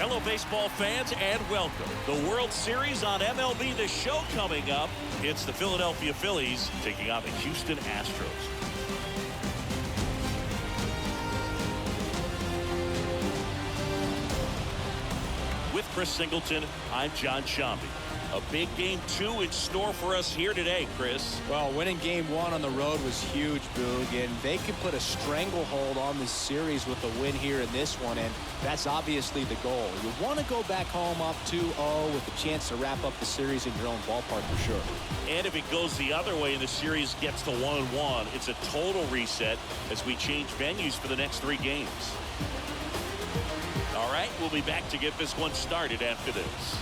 Hello, baseball fans, and welcome. The World Series on MLB The Show coming up. It's the Philadelphia Phillies taking on the Houston Astros. With Chris Singleton, I'm John Shambi. A big game 2 in store for us here today, Chris. Well, winning game 1 on the road was huge, Boog, and they could put a stranglehold on this series with a win here in this one, and that's obviously the goal. You want to go back home up 2-0 with a chance to wrap up the series in your own ballpark for sure. And if it goes the other way and the series gets to 1-1, it's a total reset as we change venues for the next 3 games. All right, we'll be back to get this one started after this.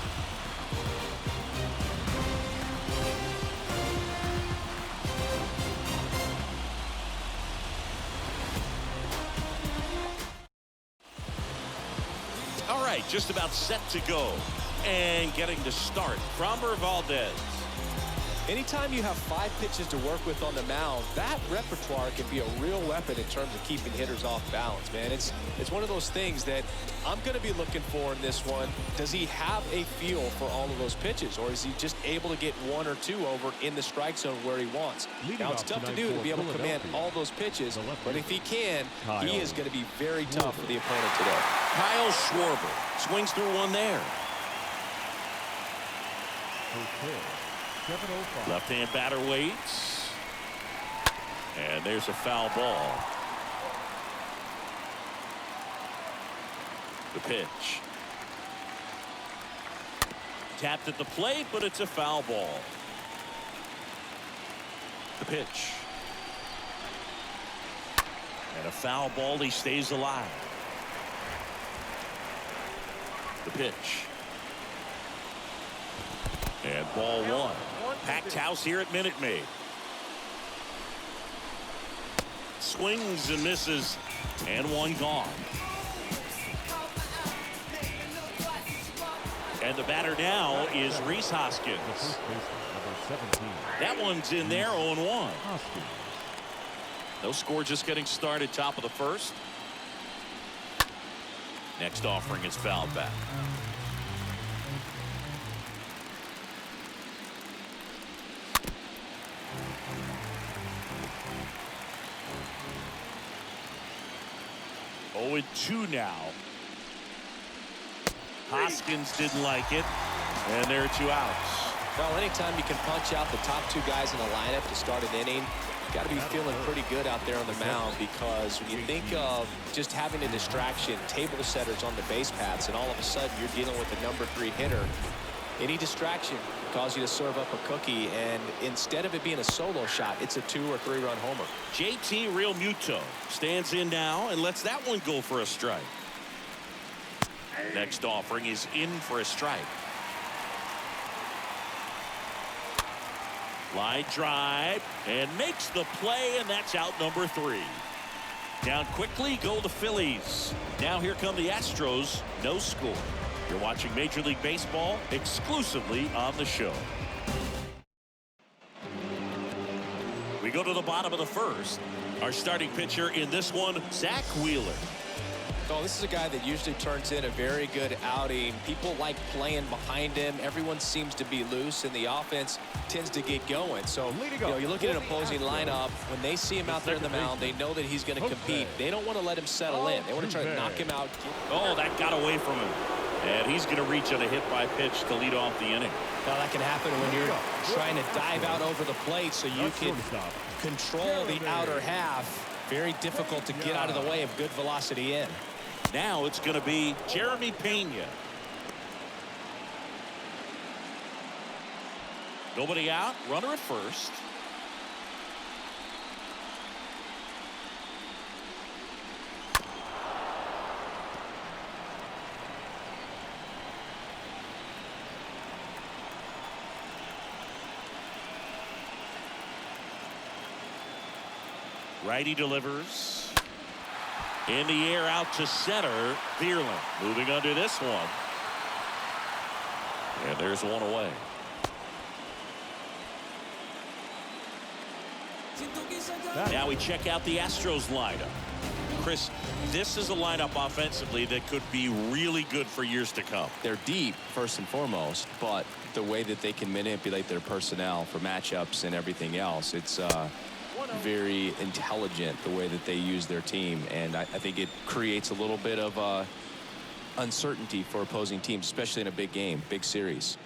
All right, just about set to go. And getting to start, Framber Valdez. Anytime you have 5 pitches to work with on the mound, that repertoire can be a real weapon in terms of keeping hitters off balance, man. It's one of those things that I'm going to be looking for in this one. Does he have a feel for all of those pitches, or is he just able to get 1 or 2 over in the strike zone where he wants? Now, it's tough to do to be able to command all those pitches, but if he can, he is going to be very tough for the opponent today. Kyle Schwarber swings through one there. Left-hand batter waits. And there's a foul ball. The pitch. Tapped at the plate, but it's a foul ball. The pitch. And a foul ball. He stays alive. The pitch. And ball 1. Packed house here at Minute Maid. Swings and misses. And 1 gone. And the batter now is Rhys Hoskins. That one's in there, 0-1. No score, just getting started, top of the first. Next offering is fouled back. Oh, 2 now. Hoskins didn't like it, and there are 2 outs. Well, anytime you can punch out the top 2 guys in the lineup to start an inning, you got to be feeling pretty good out there on the mound, because when you think of just having a distraction, table setters on the base paths, and all of a sudden you're dealing with a number 3 hitter, any distraction can cause you to serve up a cookie, and instead of it being a solo shot, it's a 2 or 3 run homer. JT Realmuto stands in now and lets that one go for a strike. Next offering is in for a strike. Line drive and makes the play, and that's out number 3. Down quickly go the Phillies. Now here come the Astros. No score. You're watching Major League Baseball exclusively on the show. We go to the bottom of the first. Our starting pitcher in this one, Zach Wheeler. Oh, this is a guy that usually turns in a very good outing. People like playing behind him. Everyone seems to be loose, and the offense tends to get going. So, you look at an opposing lineup, when they see him out there in the mound, they know that he's going to compete. They don't want to let him settle in. They want to try to knock him out. Oh, that got away from him. And he's going to reach on a hit by pitch to lead off the inning. Now, that can happen when you're trying to dive out over the plate so you can control the outer half. Very difficult to get out of the way of good velocity in. Now it's going to be Jeremy Pena. Nobody out. Runner at first. Righty delivers. In the air out to center. Bierlin moving under this one. And there's one away. Now we check out the Astros lineup. Chris, this is a lineup offensively that could be really good for years to come. They're deep, first and foremost, but the way that they can manipulate their personnel for matchups and everything else, it's very intelligent the way that they use their team. And I think it creates a little bit of uncertainty for opposing teams, especially in a big game, big series.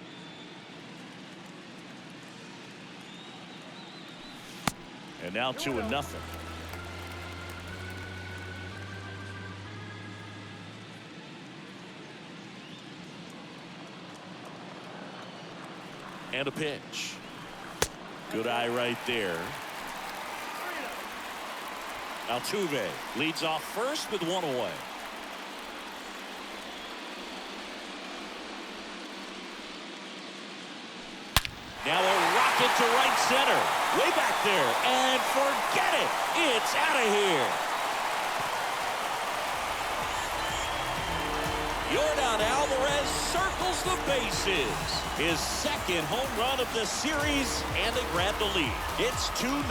And now 2-0. And a pitch. Good eye right there. Altuve leads off first with one away. Now a rocket to right center. Way back there. And forget it. It's out of here. Yordan Alvarez circles the bases. His second home run of the series, and they grab the lead. It's 2-0.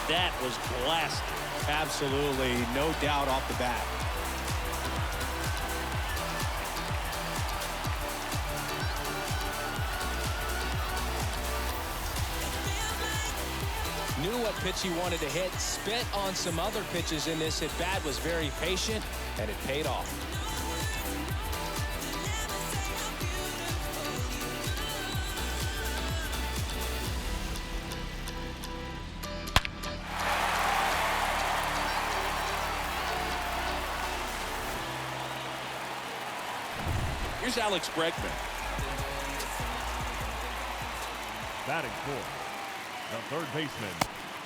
That was blasted. Absolutely, no doubt off the bat. Knew what pitch he wanted to hit, spent on some other pitches in this at bat, was very patient, and it paid off. Here's Alex Bregman. Batting fourth, the third baseman.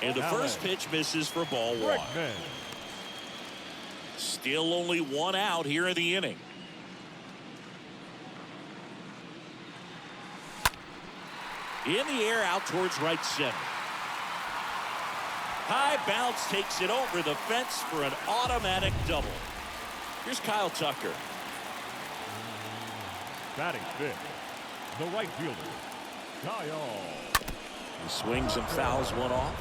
And the first pitch misses for ball one. Bregman. Still only one out here in the inning. In the air out towards right center. High bounce takes it over the fence for an automatic double. Here's Kyle Tucker. Batting fifth, the right fielder, Kyle. He swings and fouls one off.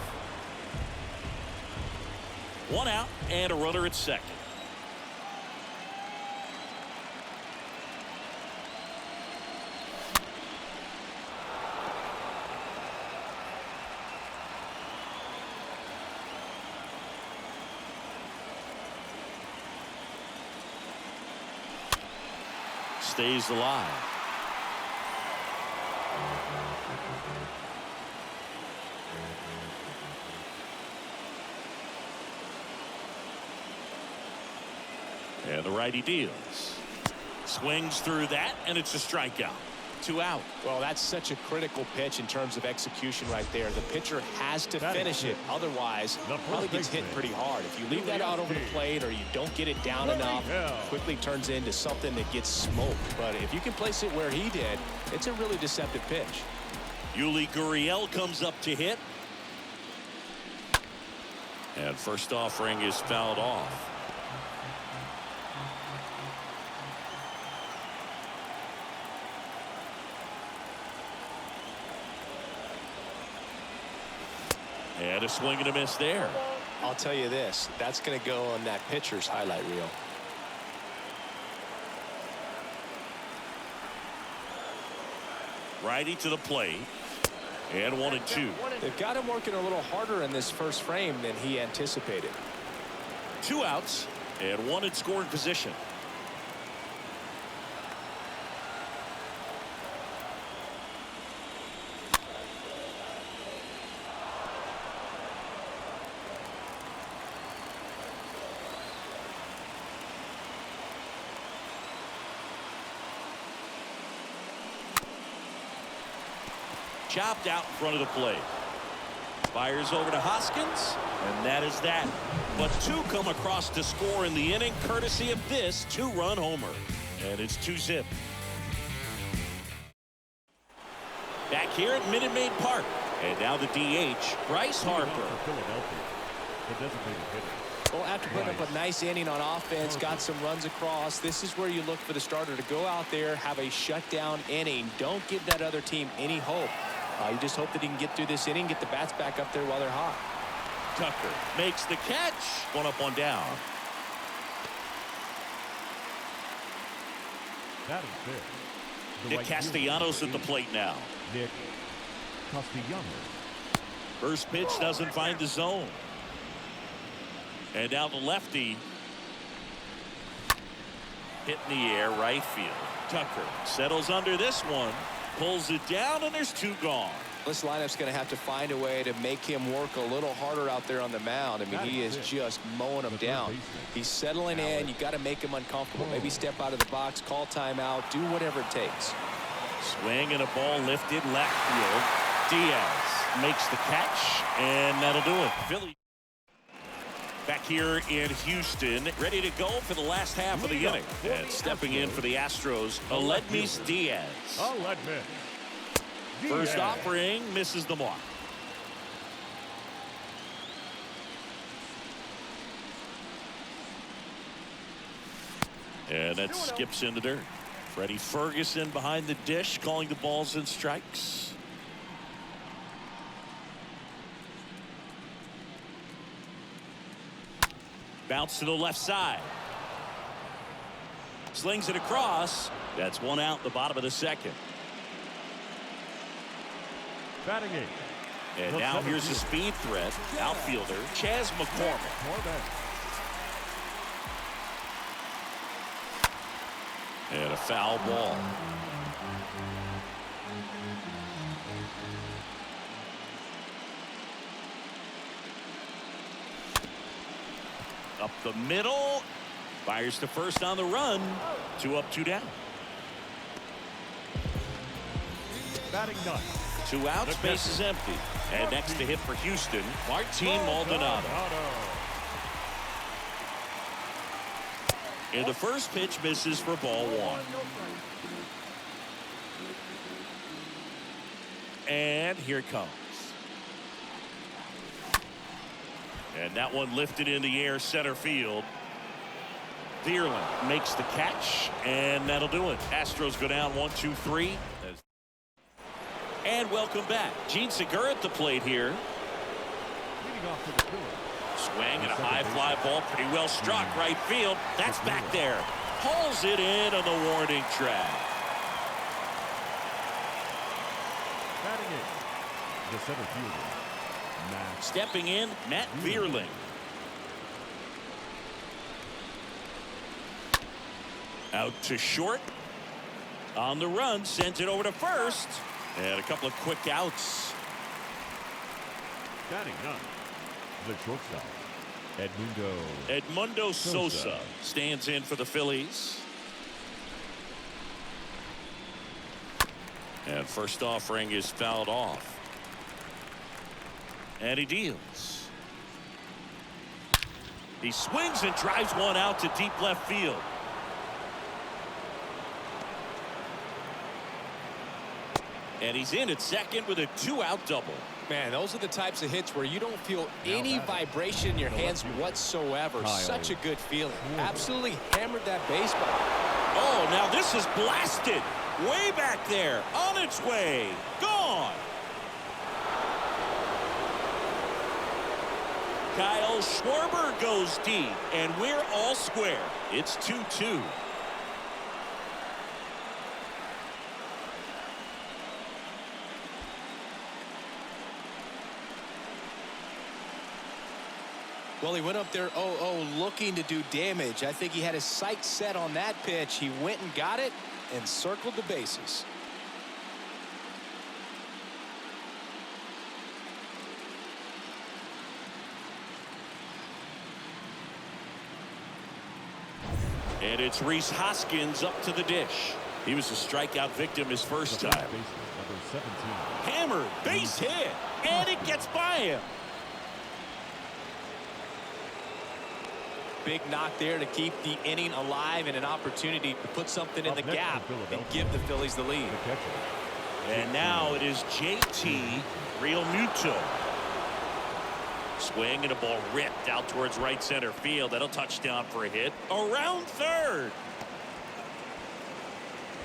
One out and a runner at second. Stays alive. And the righty deals. Swings through that, and it's a strikeout. 2 out. Well, that's such a critical pitch in terms of execution right there. The pitcher has to finish it. Otherwise, probably gets hit pretty hard. If you leave that out over the plate or you don't get it down enough, quickly turns into something that gets smoked. But if you can place it where he did, it's a really deceptive pitch. Yuli Gurriel comes up to hit. And first offering is fouled off. And a swing and a miss there. I'll tell you this, that's going to go on that pitcher's highlight reel. Righty to the plate. And 1-2. They've got him working a little harder in this first frame than he anticipated. 2 outs and 1 in scoring position. Chopped out in front of the plate. Fires over to Hoskins, and that is that. But 2 come across to score in the inning, courtesy of this 2-run homer. And it's 2-zip. Back here at Minute Maid Park. And now the DH, Bryce Harper. Philadelphia, the designated hitter. Well, after putting up a nice inning on offense, got some runs across, this is where you look for the starter to go out there, have a shutdown inning. Don't give that other team any hope. You just hope that he can get through this inning, get the bats back up there while they're hot. Tucker makes the catch. 1 up, 1 down. Batting fifth. The Nick right fielder, Castellanos at the plate now. Nick Castellanos. First pitch doesn't find the zone. And now the lefty. Hit in the air, right field. Tucker settles under this one. Pulls it down, and there's two gone. This lineup's going to have to find a way to make him work a little harder out there on the mound. I mean, he is just mowing them down. He's settling in. You got to make him uncomfortable. Maybe step out of the box, call timeout, do whatever it takes. Swing and a ball lifted left field. Diaz makes the catch, and that'll do it. Phillies back here in Houston, ready to go for the last half of the inning. And stepping in for the Astros, Aledmys Diaz. First offering misses the mark. And that skips in the dirt. Freddie Ferguson behind the dish, calling the balls and strikes. Bounce to the left side. Slings it across. That's one out in the bottom of the second. Batting eighth. And now here's the speed threat. Outfielder Chas McCormick. And a foul ball. Up the middle. Fires to first on the run. 2 up, 2 down. Batting ninth. 2 outs, base is empty. And next to hit for Houston, Martin Maldonado. And the first pitch misses for ball 1. And here it comes. And that one lifted in the air, center field. Thierlin makes the catch, and that'll do it. Astros go down 1-2-3. And welcome back. Gene Segura at the plate here. Leading off to the Phillies. Swing and a high fly ball, pretty well struck right field. That's back there. Pulls it in on the warning track. Batting eighth. The center fielder. Matt. Stepping in, Matt Thierlin. Out to short. On the run, sends it over to first. And a couple of quick outs. Batting ninth. The shortstop. Edmundo Sosa stands in for the Phillies. And first offering is fouled off. And he deals. He swings and drives one out to deep left field. And he's in at second with a 2-out double. Man, those are the types of hits where you don't feel any vibration in your hands whatsoever. Such a good feeling. Absolutely hammered that baseball. Oh, now this is blasted. Way back there. On its way. Gone. Kyle Schwarber goes deep, and we're all square. It's 2-2. Well, he went up there 0-0 looking to do damage. I think he had his sights set on that pitch. He went and got it and circled the bases. And it's Rhys Hoskins up to the dish. He was a strikeout victim his first time. Number 17. Hammered, base hit, and it gets by him. Big knock there to keep the inning alive and an opportunity to put something in the gap and give the Phillies the lead. And now it is JT Realmuto. Swing and a ball ripped out towards right center field. That'll touchdown for a hit. Around third.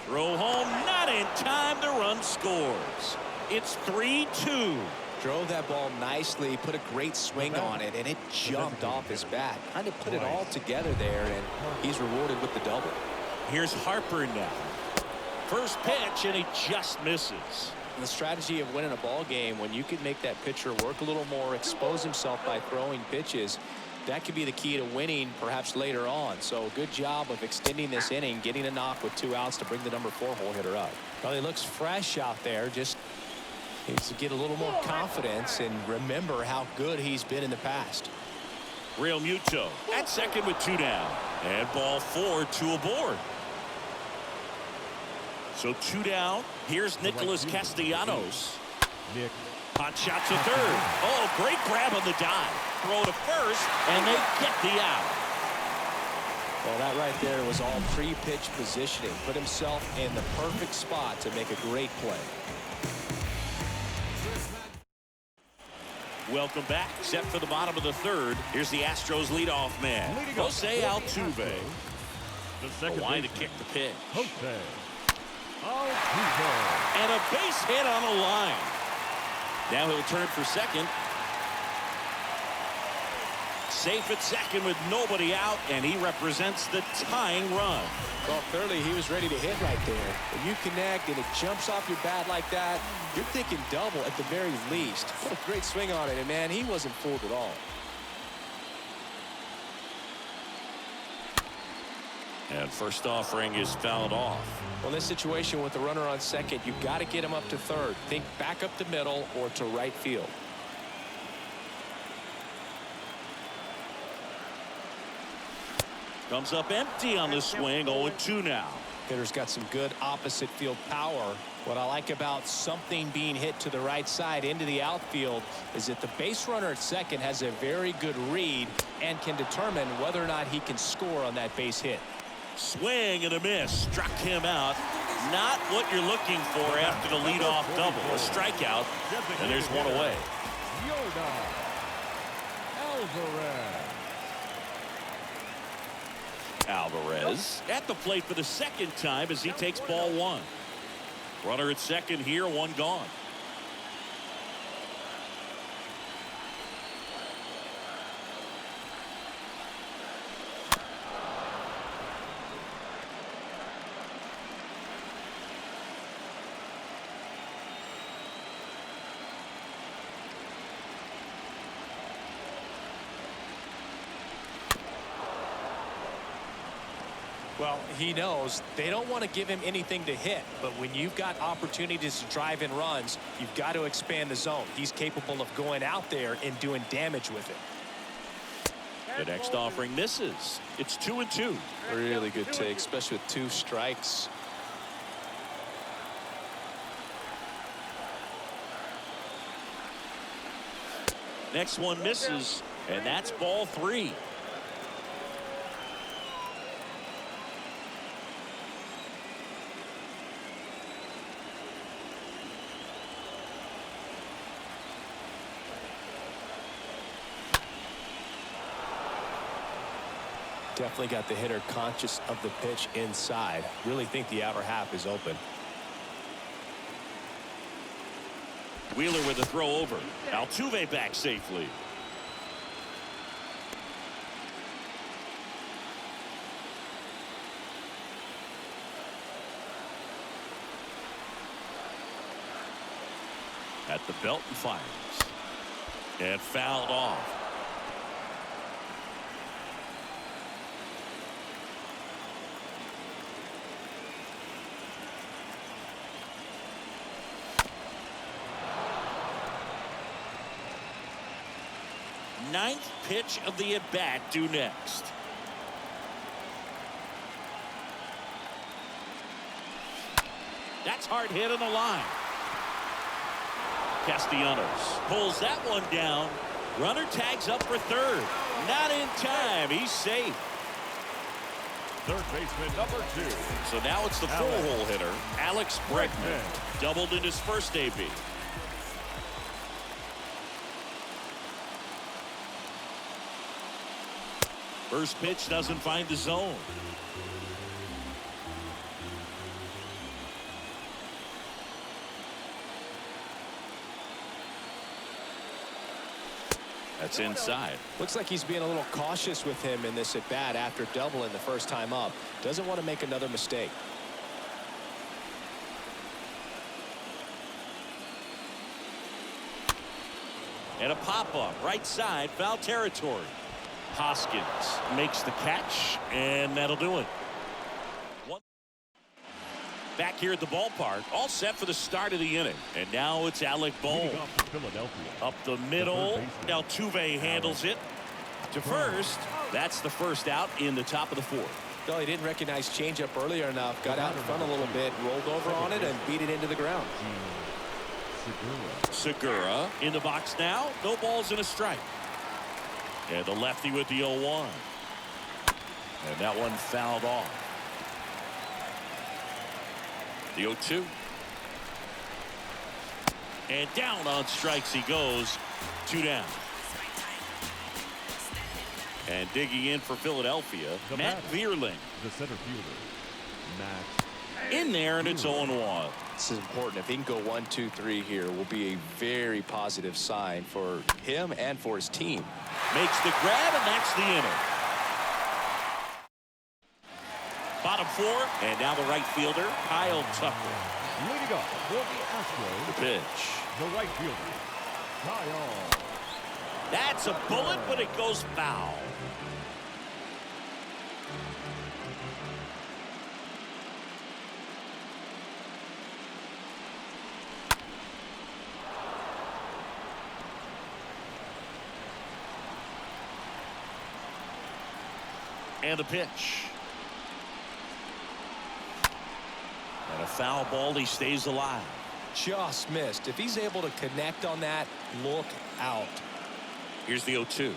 Throw home, not in time. The run scores. It's 3-2. Drove that ball nicely, put a great swing on it, and it jumped off his bat. Kind of put it all together there, and he's rewarded with the double. Here's Harper now. First pitch, and he just misses. The strategy of winning a ball game, when you can make that pitcher work a little more, expose himself by throwing pitches, that could be the key to winning perhaps later on. So good job of extending this inning, getting a knock with 2 outs to bring the number 4 hole hitter up. Well, he looks fresh out there. Just needs to get a little more confidence and remember how good he's been in the past. Real Muto at second with 2 down. And ball 4, 2 aboard. So 2 down. Here's Nicholas Castellanos. Nick. Hot shot to third. Oh, great grab on the dive. Throw to first, and they get the out. Well, that right there was all pre-pitch positioning. Put himself in the perfect spot to make a great play. Welcome back. Set for the bottom of the third. Here's the Astros leadoff man, Jose Altuve. The second Line to kick the pitch. Jose Altuve. And a base hit on the line. Now he'll turn for second. Safe at second with nobody out, and he represents the tying run. Well, clearly he was ready to hit right there. When you connect and it jumps off your bat like that, you're thinking double at the very least. What a great swing on it, and man, he wasn't fooled at all. And first offering is fouled off. Well, in this situation with the runner on second, you've got to get him up to third. Think back up the middle or to right field. Comes up empty on the swing. 0-2 now. Hitter's got some good opposite field power. What I like about something being hit to the right side into the outfield is that the base runner at second has a very good read and can determine whether or not he can score on that base hit. Swing and a miss. Struck him out. Not what you're looking for after the leadoff double. A strikeout, and there's one away. Yordan Alvarez at the plate for the second time as he takes ball 1. Runner at second here, 1 gone. Well, he knows they don't want to give him anything to hit, but when you've got opportunities to drive in runs, you've got to expand the zone. He's capable of going out there and doing damage with it. The next offering misses. It's 2-2. Really good take, especially with 2 strikes. Next one misses, and that's ball 3. Definitely got the hitter conscious of the pitch inside. Really think the outer half is open. Wheeler with a throw over. Altuve back safely. At the belt and fires. And fouled off. Ninth pitch of the at-bat due next. That's hard hit on the line. Castellanos pulls that one down. Runner tags up for third. Not in time. He's safe. Third baseman number 2. So now it's the four-hole hitter, Alex Bregman. Doubled in his first AB. First pitch doesn't find the zone. That's inside. Looks like he's being a little cautious with him in this at bat after doubling the first time up. Doesn't want to make another mistake. And a pop-up right side, foul territory. Hoskins makes the catch, and that'll do it. Back here at the ballpark, all set for the start of the inning. And now it's Alec Bohm. Up the middle. Altuve handles it to first. That's the first out in the top of the fourth. Well, he didn't recognize changeup earlier enough. Got out in front a little bit, rolled over on it, and beat it into the ground. Segura in the box now. No balls and a strike. And the lefty with the 0-1. And that one fouled off. The 0-2. And down on strikes he goes. 2 down. And digging in for Philadelphia, Matt Vierling. The center fielder, Matt. In there, and it's 0-1. This is important. If he can go 1, 2, 3 here, will be a very positive sign for him and for his team. Makes the grab, and that's the inning. Bottom 4, and now the right fielder, Kyle Tucker. Leading up for the Astros. The pitch. The right fielder, Kyle. That's a bullet, but it goes foul. And the pitch. And a foul ball. He stays alive. Just missed. If he's able to connect on that, look out. Here's the 0-2.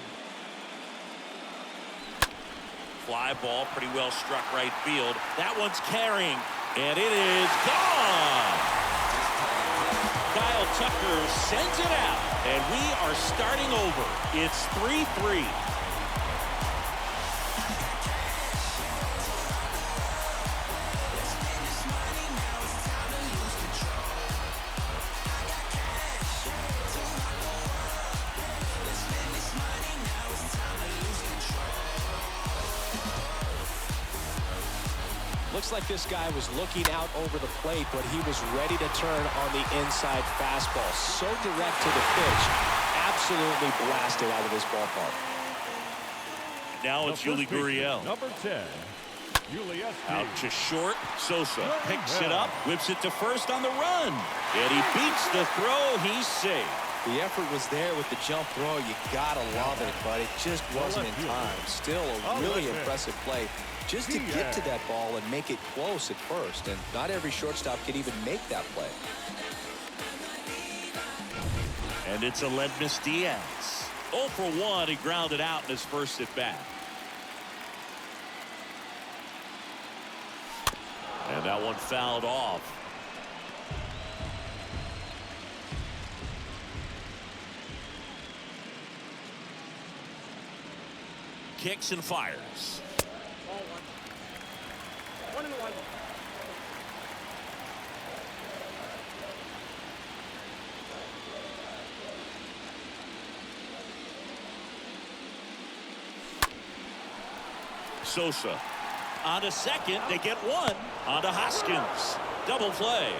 Fly ball, pretty well struck right field. That one's carrying, and it is gone. Kyle Tucker sends it out, and we are starting over. It's 3-3. Looks like this guy was looking out over the plate, but he was ready to turn on the inside fastball. So direct to the pitch. Absolutely blasted out of this ballpark. Now it's Yuli Gurriel. Number 10. Out to short. Sosa picks it up, whips it to first on the run. And he beats the throw. He's safe. The effort was there with the jump throw. You gotta love it, but it just wasn't in time. Still a really impressive play. Just to get to that ball and make it close at first. And not every shortstop can even make that play. And it's Aledmys Diaz. 0 for 1. He grounded out in his first at bat. And that one fouled off. Kicks and fires. 1-1. Sosa on to second. They get one. On to Hoskins. Double play.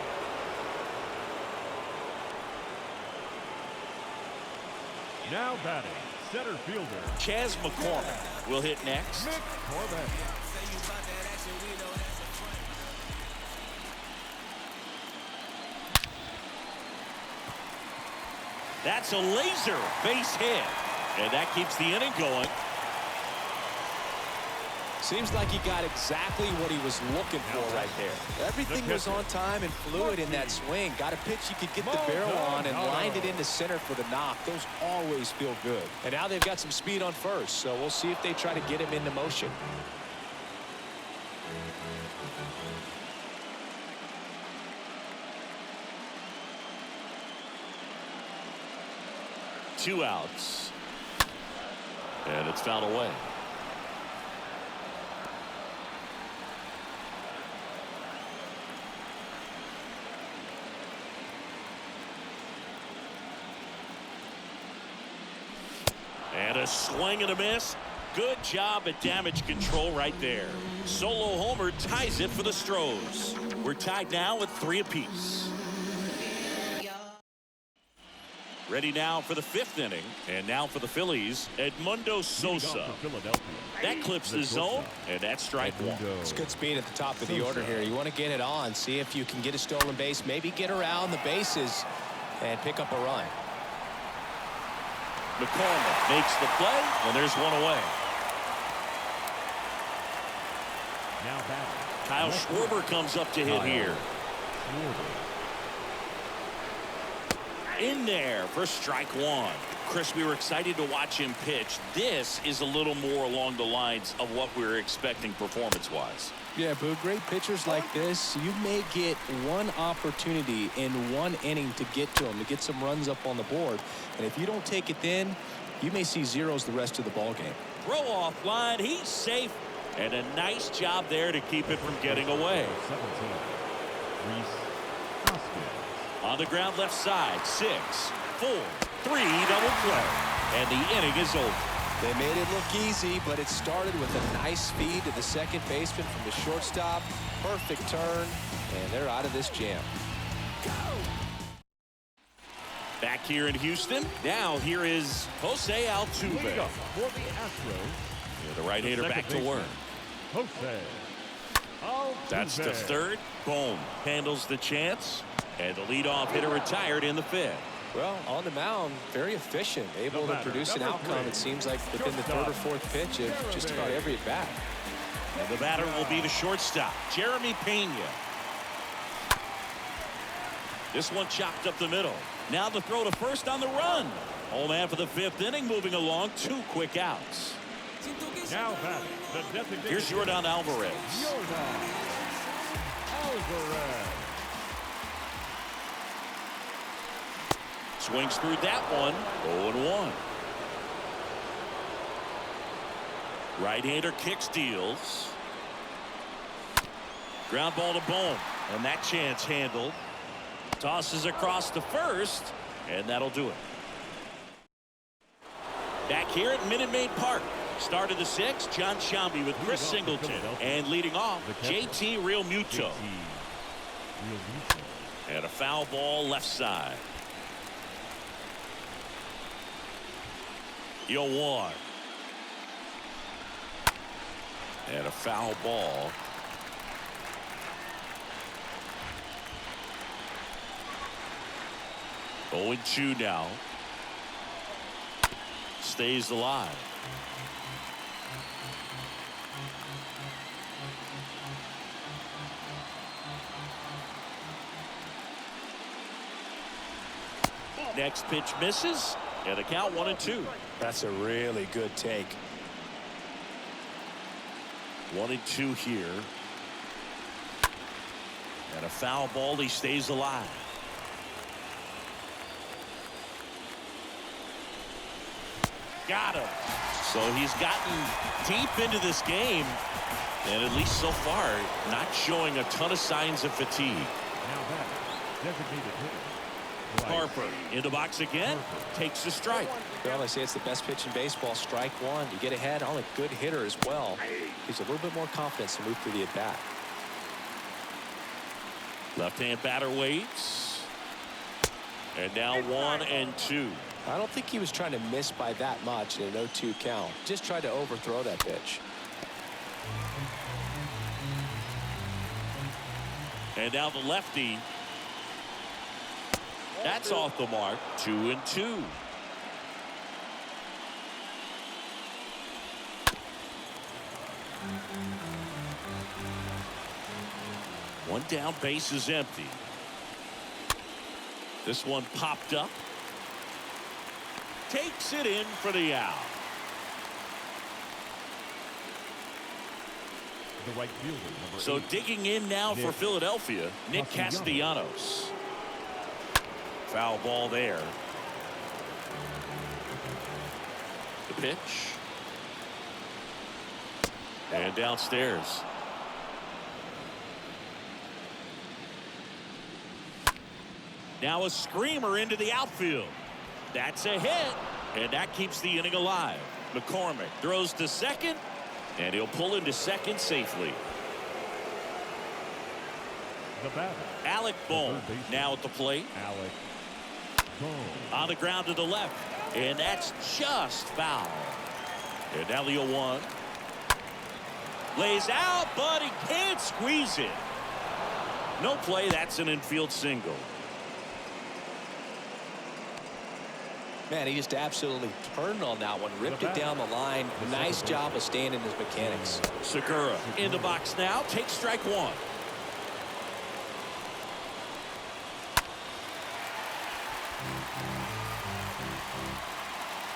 Now batting, center fielder, Chas McCormick will hit next. McCormick. That's a laser base hit. And that keeps the inning going. Seems like he got exactly what he was looking for right there. Everything was on time and fluid in that swing. Got a pitch he could get the barrel on and lined it into center for the knock. Those always feel good. And now they've got some speed on first, so we'll see if they try to get him into motion. Two outs. And it's fouled away. a swing and a miss. Good job at damage control right there. Solo homer ties it for the Astros. We're tied now at 3 apiece. Ready now for the 5th inning. And now for the Phillies, Edmundo Sosa. That clips the zone, and that's strike one. It's good speed at the top of the order here. You want to get it on, see if you can get a stolen base, maybe get around the bases and pick up a run. McCormick makes the play, and there's one away. Now batting. Kyle Schwarber comes up to hit here. In there for strike one. Chris, we were excited to watch him pitch. This is a little more along the lines of what we were expecting performance-wise. Yeah, but great pitchers like this, you may get one opportunity in one inning to get to them, to get some runs up on the board. And if you don't take it then, you may see zeros the rest of the ball game. Throw off line. He's safe. And a nice job there to keep it from getting away. 17. On the ground left side. 6, 4, 3 double play. And the inning is over. They made it look easy, but it started with a nice feed to the second baseman from the shortstop. Perfect turn, and they're out of this jam. Back here in Houston. Now here is Jose Altuve. For the Astros, The right-hander back to work. Jose Altuve. That's the third. Boom. Handles the chance. And the leadoff hitter retired in the 5th. Well, on the mound, very efficient, able to produce an outcome, it seems like, within the 3rd or 4th pitch of just about every at-bat. And the batter will be the shortstop, Jeremy Pena. This one chopped up the middle. Now the throw to first on the run. Home man for the 5th inning, moving along, 2 quick outs. Now batting, the designated. Here's Jordan Alvarez. Jordan Alvarez. Swings through that one. 0-1. Right-hander kicks, deals. Ground ball to Bohm. And that chance handled. Tosses across to first. And that'll do it. Back here at Minute Maid Park. Start of the 6th, John Shambi with Chris Singleton. And leading off, JT Realmuto. And a foul ball left side. 0-1. And a foul ball. Oh, 0-2 now. Stays alive. Next pitch misses. And the count 1-2. That's a really good take. 1-2 here. And a foul ball. He stays alive. Got him. So he's gotten deep into this game. And at least so far, not showing a ton of signs of fatigue. Now batting, designated hitter. Harper in the box again. Takes the strike. Well, they say it's the best pitch in baseball. Strike one. You get ahead on a good hitter as well. Gives a little bit more confidence to move through the at-bat. Left-hand batter waits. And now 1-2. I don't think he was trying to miss by that much in an 0-2 count. Just tried to overthrow that pitch. And now the lefty. That's off the mark. 2-2. One down, base is empty. This one popped up. Takes it in for the out. The right fielder, number So 8. digging in now for Philadelphia, Nick Castellanos. Foul ball there. The pitch. And downstairs. Now a screamer into the outfield. That's a hit. And that keeps the inning alive. McCormick throws to second, and he'll pull into second safely. The batter, Alec Bohm now at the plate. Alec Bohm. On the ground to the left, and that's just foul. And now the 0-1. Lays out, but he can't squeeze it. No play. That's an infield single. Man, he just absolutely turned on that one, ripped it down the line. Nice job of staying in his mechanics. Segura in the box now, takes strike one.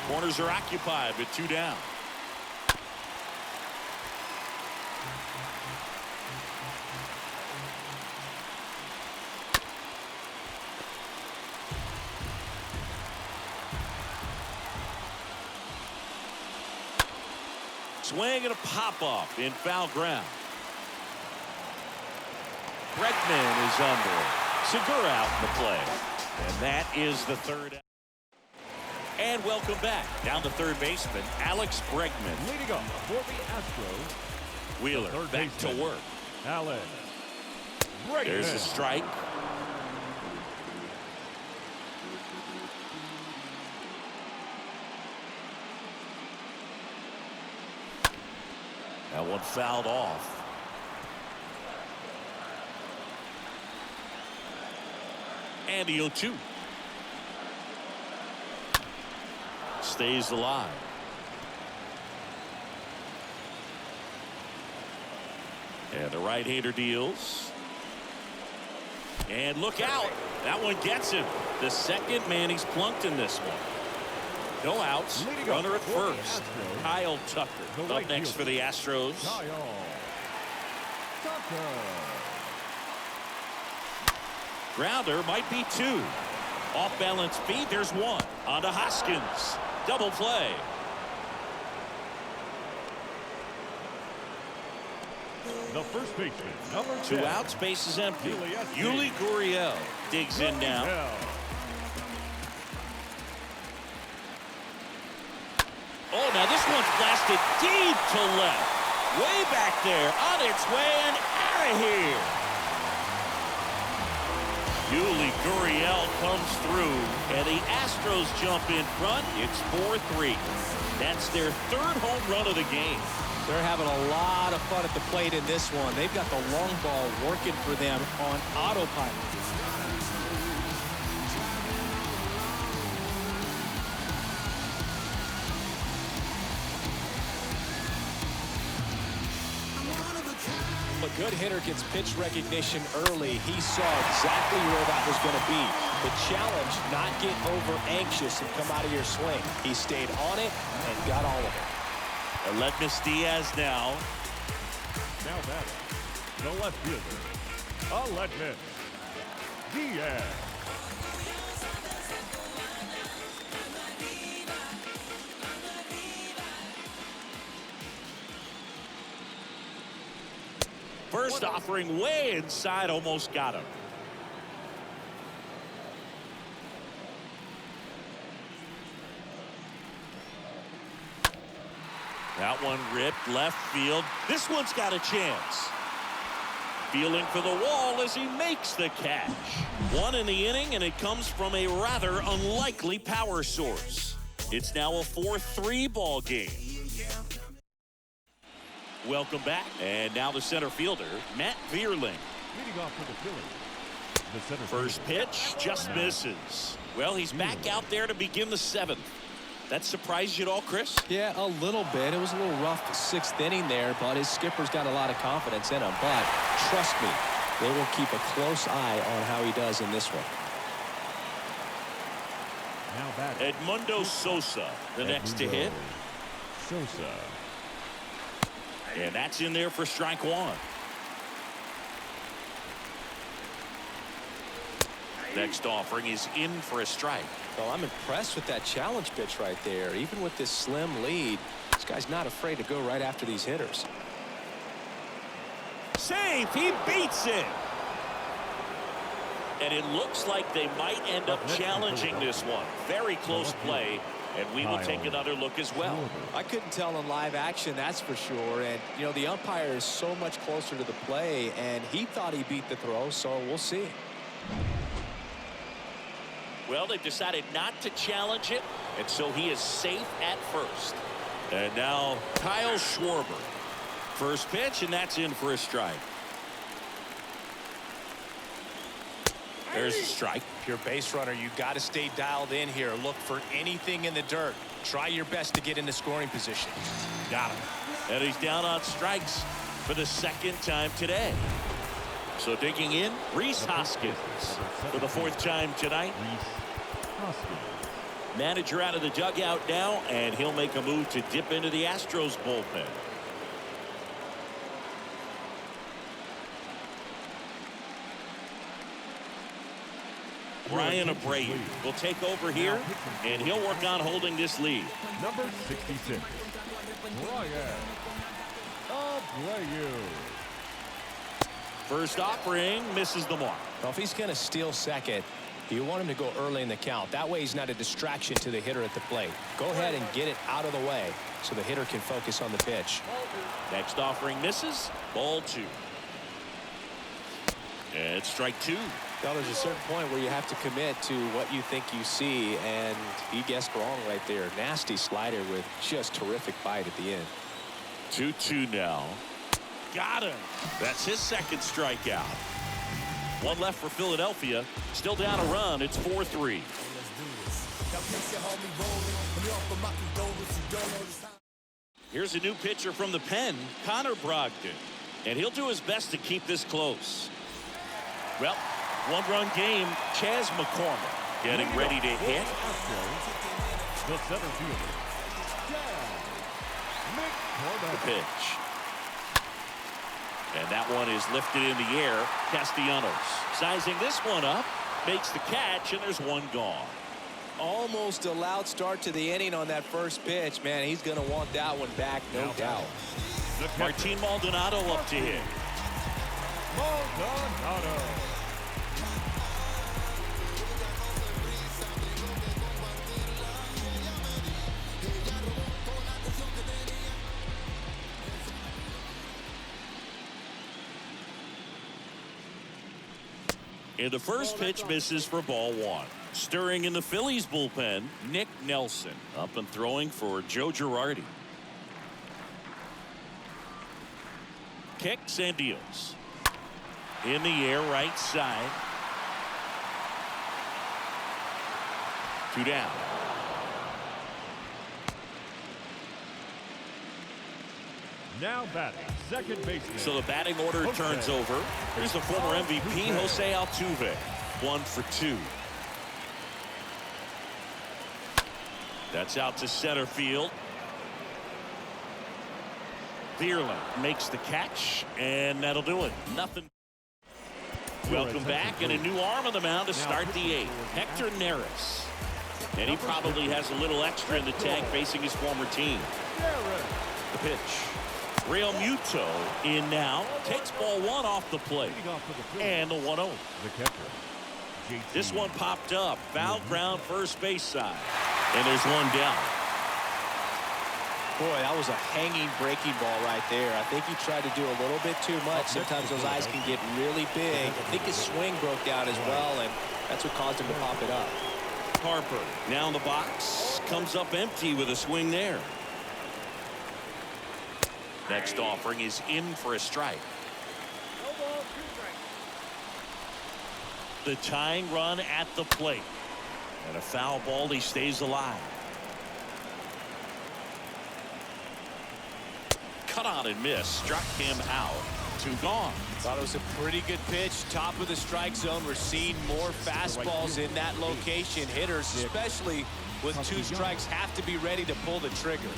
Corners are occupied with 2 down. Swing and a pop-off in foul ground. Bregman is under. Segura out in the play. And that is the third. And welcome back. Down to third baseman, Alex Bregman. Leading up for the Astros, Wheeler back to work. Alex Bregman. There's a strike. That one fouled off. And the 0-2. Stays alive. And the right-hander deals. And look out. That one gets him. The second man he's plunked in this one. No outs. Runner at first. Kyle Tucker up next for the Astros. Grounder might be 2. Off balance feet. There's 1. On to Hoskins. Double play. The first baseman, number 2 10. outs. Base is empty. Yuli Gurriel digs in now. Oh, now this one's blasted deep to left. Way back there. On its way and out of here. Yuli Gurriel comes through, and the Astros jump in front. It's 4-3. That's their 3rd home run of the game. They're having a lot of fun at the plate in this one. They've got the long ball working for them on autopilot. A good hitter gets pitch recognition early. He saw exactly where that was going to be. The challenge, not get over anxious and come out of your swing. He stayed on it and got all of it. Aledmus Diaz now. Now batting, the left fielder, Aledmus Diaz. First offering way inside, almost got him. That one ripped left field. This one's got a chance. Feeling for the wall as he makes the catch. 1 in the inning, and it comes from a rather unlikely power source. It's now a 4-3 ball game. Welcome back. And now the center fielder, Matt Vierling. Leading off for the Phillies, the center First fielder, pitch just misses. Well, he's back out there to begin the 7th. That surprised you at all, Chris? Yeah, a little bit. It was a little rough 6th inning there, but his skipper's got a lot of confidence in him. But trust me, they will keep a close eye on how he does in this one. now batting, Edmundo Sosa, the next to hit. Sosa. And that's in there for strike 1. Next offering is in for a strike. Well, I'm impressed with that challenge pitch right there. Even with this slim lead, this guy's not afraid to go right after these hitters. Safe. He beats it. And it looks like they might end up challenging this one. Very close play. And we will take another look as well. I couldn't tell in live action, that's for sure. And, you know, the umpire is so much closer to the play, and he thought he beat the throw, so we'll see. Well, they've decided not to challenge it, and so he is safe at first. And now Kyle Schwarber. First pitch, and that's in for a strike. There's a strike. If you're a base runner, you've got to stay dialed in here. Look for anything in the dirt. Try your best to get into scoring position. Got him. And he's down on strikes for the second time today. So digging in, Rhys Hoskins for the fourth time tonight. Manager out of the dugout now, and he'll make a move to dip into the Astros bullpen. Brian Abreu will take over here, and he'll work on holding this lead. Number 66, Brian Abreu. First offering misses the mark. Well, if he's going to steal second, you want him to go early in the count. That way he's not a distraction to the hitter at the plate. Go ahead and get it out of the way so the hitter can focus on the pitch. Next offering misses. Ball 2. And strike 2. Well, there's a certain point where you have to commit to what you think you see, and he guessed wrong right there. Nasty slider with just terrific bite at the end. 2-2 now. Got him. That's his second strikeout. One left for Philadelphia. Still down a run. It's 4-3. Here's a new pitcher from the pen, Connor Brogdon. And he'll do his best to keep this close. Well, one-run game. Chas McCormick getting ready to hit. The center fielder, The pitch. And that one is lifted in the air. Castellanos sizing this one up. Makes the catch, and there's one gone. Almost a loud start to the inning on that first pitch. Man, he's going to want that one back, no doubt. Martin Maldonado up to hit. Maldonado. And the first pitch misses for ball 1. Stirring in the Phillies bullpen, Nick Nelson up and throwing for Joe Girardi. Kicks and deals. In the air, right side. 2 down. Now batting, second baseman. So the batting order turns over. Here's the former MVP, Jose Altuve. 1 for 2. That's out to center field. Thielen makes the catch, and that'll do it. Nothing. Welcome back, and a new arm on the mound to start the 8th. Hector Neris. And he probably has a little extra in the tank facing his former team. The pitch. Real Muto in now. Takes ball 1 off the plate. And the 1-0. This one popped up. Foul ground first base side. And there's one down. Boy, that was a hanging breaking ball right there. I think he tried to do a little bit too much. Sometimes those eyes can get really big. I think his swing broke down as well, and that's what caused him to pop it up. Harper now in the box. Comes up empty with a swing there. Next offering is in for a strike. The tying run at the plate. And a foul ball, he stays alive. Cut on and miss. Struck him out. 2 gone. Thought it was a pretty good pitch. Top of the strike zone. We're seeing more fastballs in that location. Hitters, especially with 2 strikes, have to be ready to pull the trigger.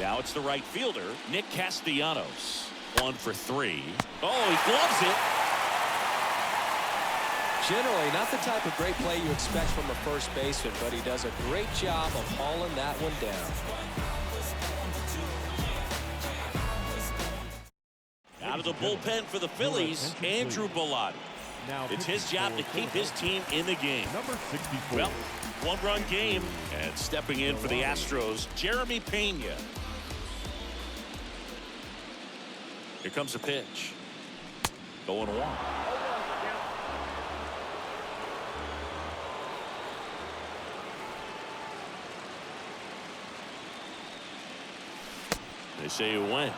Now it's the right fielder, Nick Castellanos. 1 for 3. Oh, he gloves it. Generally, not the type of great play you expect from a first baseman, but he does a great job of hauling that one down. Out of the bullpen for the Phillies, Andrew Bellotti. Now It's his job to keep his team in the game. Number 64. Well, one-run game, and stepping in for the Astros, Jeremy Pena. Here comes a pitch. Going one. They say you win.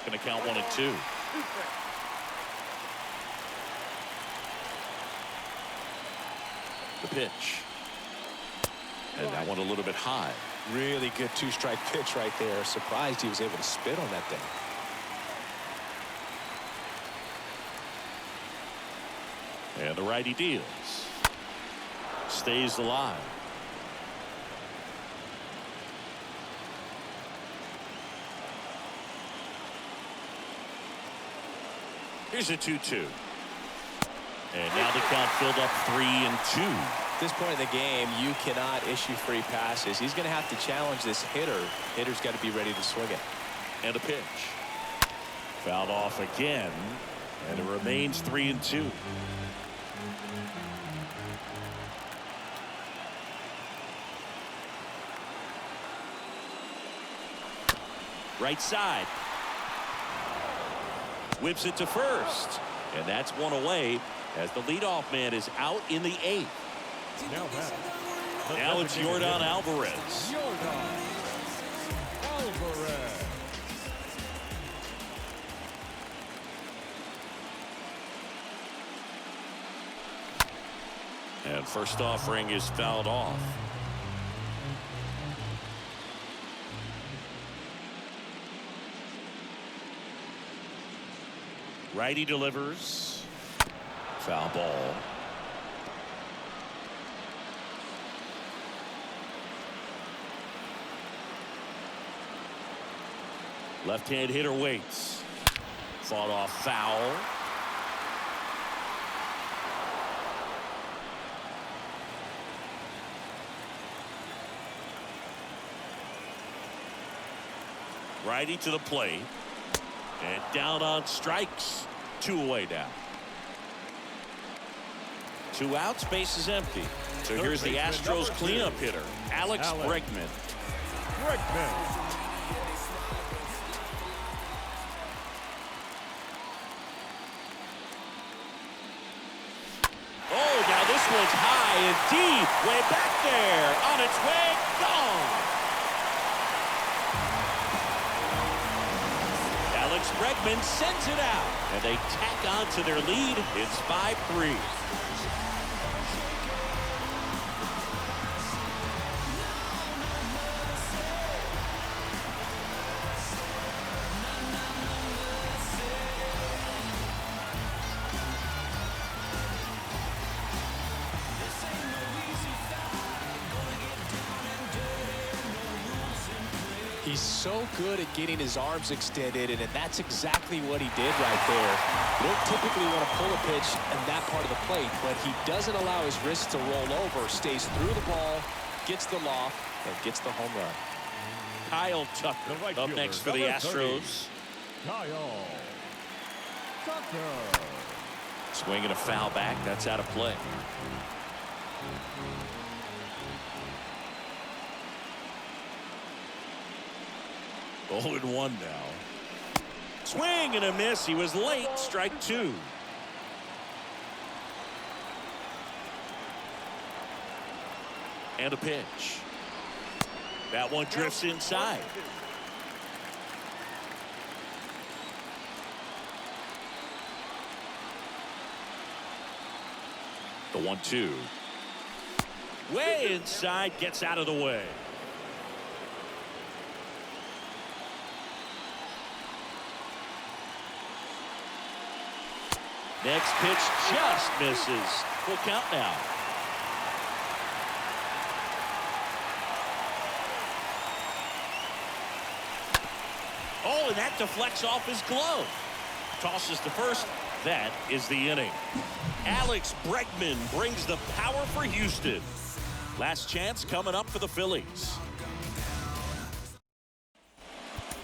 Going to count 1-2. The pitch. And that one a little bit high. Really good two-strike pitch right there. Surprised he was able to spit on that thing. And the righty deals. Stays alive. Here's a 2-2. And now the count filled up 3-2. At this point in the game, you cannot issue free passes. He's going to have to challenge this hitter. Hitter's got to be ready to swing it. And a pitch. Fouled off again. And it remains 3-2. Right side. Whips it to first. And that's one away as the leadoff man is out in the 8th. Now it's Yordan Alvarez. And first offering is fouled off. Righty delivers. Foul ball. Left-hand hitter waits. Fought off foul. Righty to the plate. And down on strikes. 2 away now. 2 outs, base is empty. So here's the Astros cleanup hitter, Alex Bregman. Oh, now this one's high and deep, way back there, on its way, gone. Alex Bregman sends it out, and they tack on to their lead. It's 5-3. He's so good at getting his arms extended, and that's exactly what he did right there. You don't typically want to pull a pitch in that part of the plate, but he doesn't allow his wrists to roll over, stays through the ball, gets the loft, and gets the home run. Kyle Tucker up next for the Astros. Kyle Tucker. Swinging a foul back. That's out of play. Oh, and 1 now. Swing and a miss. He was late. Strike 2. And a pitch. That one drifts inside. The 1-2. Way inside, gets out of the way. Next pitch just misses. Full count now. Oh, and that deflects off his glove. Tosses to first. That is the inning. Alex Bregman brings the power for Houston. Last chance coming up for the Phillies.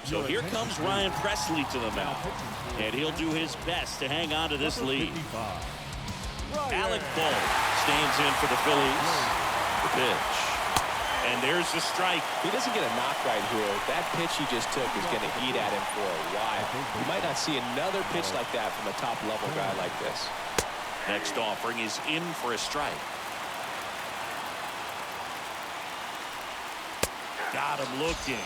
So here comes Ryan Presley to the mound, and he'll do his best to hang on to this lead. Alec Bohm stands in for the Phillies. The pitch. And there's the strike. He doesn't get a knock right here. That pitch he just took is going to eat at him for a while. You might not see another pitch like that from a top-level guy like this. Next offering is in for a strike. Got him looking.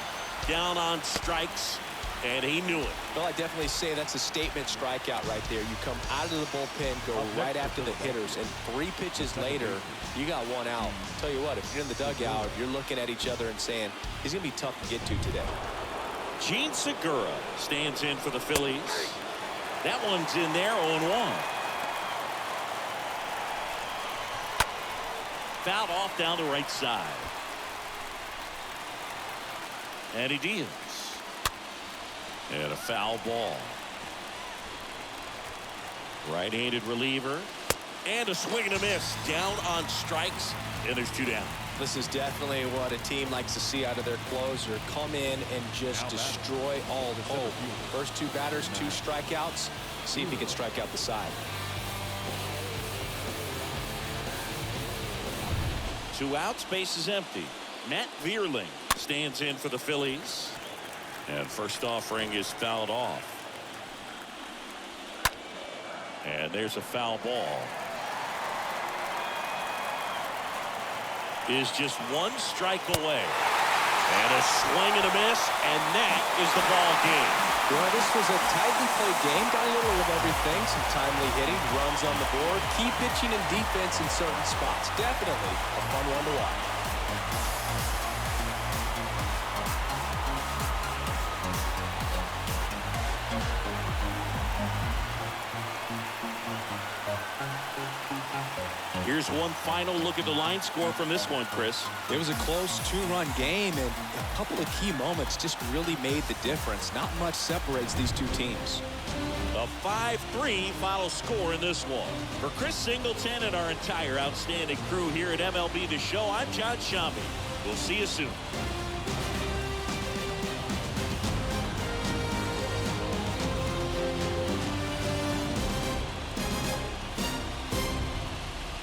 Down on strikes, and he knew it. Well, I definitely say that's a statement strikeout right there. You come out of the bullpen, go right after the hitters, and 3 pitches later, you got 1 out. Tell you what, if you're in the dugout, you're looking at each other and saying, he's going to be tough to get to today. Gene Segura stands in for the Phillies. That one's in there, 0-1. Fouled off down the right side. And he deals. And a foul ball. Right-handed reliever. And a swing and a miss. Down on strikes. And there's 2 down. This is definitely what a team likes to see out of their closer. Come in and just destroy all hope. First 2 batters, 2 strikeouts. See if he can strike out the side. 2 outs, base is empty. Matt Vierling stands in for the Phillies. And first offering is fouled off. And there's a foul ball. Is just 1 strike away. And a swing and a miss, and that is the ball game. Well, this was a tightly played game. Got a little of everything. Some timely hitting, runs on the board, key pitching and defense in certain spots. Definitely a fun one to watch. Here's one final look at the line score from this one, Chris. It was a close 2-run game, and a couple of key moments just really made the difference. Not much separates these 2 teams. A 5-3 final score in this one. For Chris Singleton and our entire outstanding crew here at MLB The Show, I'm John Shambi. We'll see you soon.